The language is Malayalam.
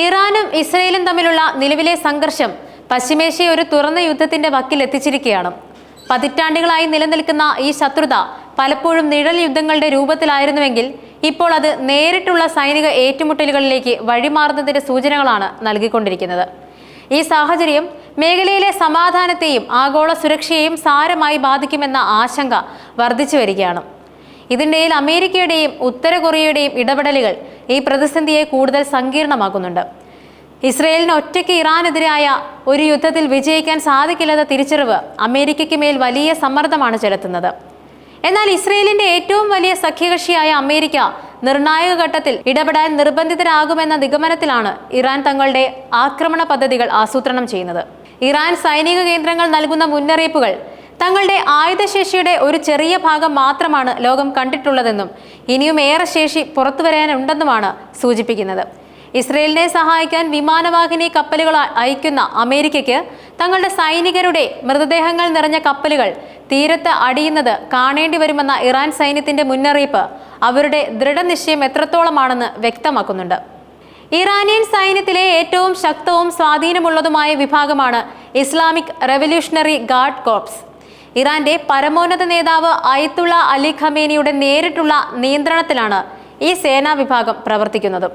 ഇറാനും ഇസ്രയേലും തമ്മിലുള്ള നിലവിലെ സംഘർഷം പശ്ചിമേഷ്യയെ ഒരു തുറന്ന യുദ്ധത്തിന്റെ വക്കിൽ എത്തിച്ചിരിക്കുകയാണ്. പതിറ്റാണ്ടുകളായി നിലനിൽക്കുന്ന ഈ ശത്രുത പലപ്പോഴും നിഴൽ യുദ്ധങ്ങളുടെ രൂപത്തിലായിരുന്നുവെങ്കിൽ ഇപ്പോൾ അത് നേരിട്ടുള്ള സൈനിക ഏറ്റുമുട്ടലുകളിലേക്ക് വഴിമാറുന്നതിന്റെ സൂചനകളാണ് നൽകിക്കൊണ്ടിരിക്കുന്നത്. ഈ സാഹചര്യം മേഖലയിലെ സമാധാനത്തെയും ആഗോള സുരക്ഷയെയും സാരമായി ബാധിക്കുമെന്ന ആശങ്ക വർദ്ധിച്ചു വരികയാണ്. ഇതിനിടയിൽ അമേരിക്കയുടെയും ഉത്തര കൊറിയയുടെയും ഇടപെടലുകൾ ഈ പ്രതിസന്ധിയെ കൂടുതൽ സങ്കീർണമാക്കുന്നുണ്ട്. ഇസ്രയേലിന് ഒറ്റയ്ക്ക് ഇറാനെതിരായ ഒരു യുദ്ധത്തിൽ വിജയിക്കാൻ സാധിക്കില്ലെന്ന തിരിച്ചറിവ് അമേരിക്കയ്ക്ക് മേൽ വലിയ സമ്മർദ്ദമാണ് ചെലുത്തുന്നത്. എന്നാൽ ഇസ്രയേലിന്റെ ഏറ്റവും വലിയ സഖ്യകക്ഷിയായ അമേരിക്ക നിർണായക ഘട്ടത്തിൽ ഇടപെടാൻ നിർബന്ധിതരാകുമെന്ന നിഗമനത്തിലാണ് ഇറാൻ തങ്ങളുടെ ആക്രമണ പദ്ധതികൾ ആസൂത്രണം ചെയ്യുന്നത്. ഇറാൻ സൈനിക കേന്ദ്രങ്ങൾ നൽകുന്ന മുന്നറിയിപ്പുകൾ തങ്ങളുടെ ആയുധശേഷിയുടെ ഒരു ചെറിയ ഭാഗം മാത്രമാണ് ലോകം കണ്ടിട്ടുള്ളതെന്നും ഇനിയും ഏറെ ശേഷി പുറത്തുവരാനുണ്ടെന്നുമാണ് സൂചിപ്പിക്കുന്നത്. ഇസ്രയേലിനെ സഹായിക്കാൻ വിമാനവാഹിനി കപ്പലുകൾ അയക്കുന്ന അമേരിക്കയ്ക്ക് തങ്ങളുടെ സൈനികരുടെ മൃതദേഹങ്ങൾ നിറഞ്ഞ കപ്പലുകൾ തീരത്ത് അടിയുന്നത് കാണേണ്ടി വരുമെന്ന ഇറാൻ സൈന്യത്തിന്റെ മുന്നറിയിപ്പ് അവരുടെ ദൃഢനിശ്ചയം എത്രത്തോളമാണെന്ന് വ്യക്തമാക്കുന്നുണ്ട്. ഇറാനിയൻ സൈന്യത്തിലെ ഏറ്റവും ശക്തവും സ്വാധീനമുള്ളതുമായ വിഭാഗമാണ് ഇസ്ലാമിക് റവല്യൂഷണറി ഗാർഡ് കോർപ്സ്. ഇറാന്റെ പരമോന്നത നേതാവ് അയത്തുള്ള അലി ഖമേനിയുടെ നേരിട്ടുള്ള നിയന്ത്രണത്തിലാണ് ഈ സേനാ വിഭാഗം പ്രവർത്തിക്കുന്നത്.